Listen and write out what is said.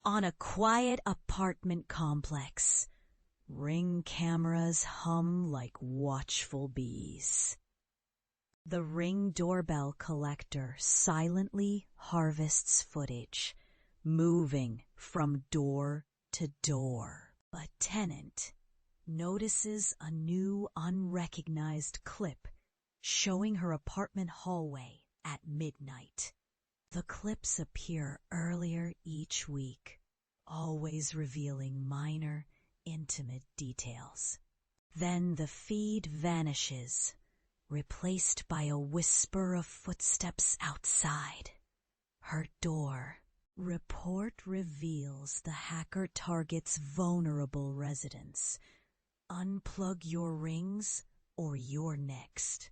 on a quiet apartment complex. Ring cameras hum like watchful bees. The Ring doorbell collector silently harvests footage, moving from door to door. A tenant notices a new unrecognized clip showing her apartment hallway at midnight. The clips appear earlier each week, always revealing minor, intimate details. Then the feed vanishes, replaced by a whisper of footsteps outside. Her door. Report reveals the hacker targets vulnerable residents. Unplug your rings or you're next.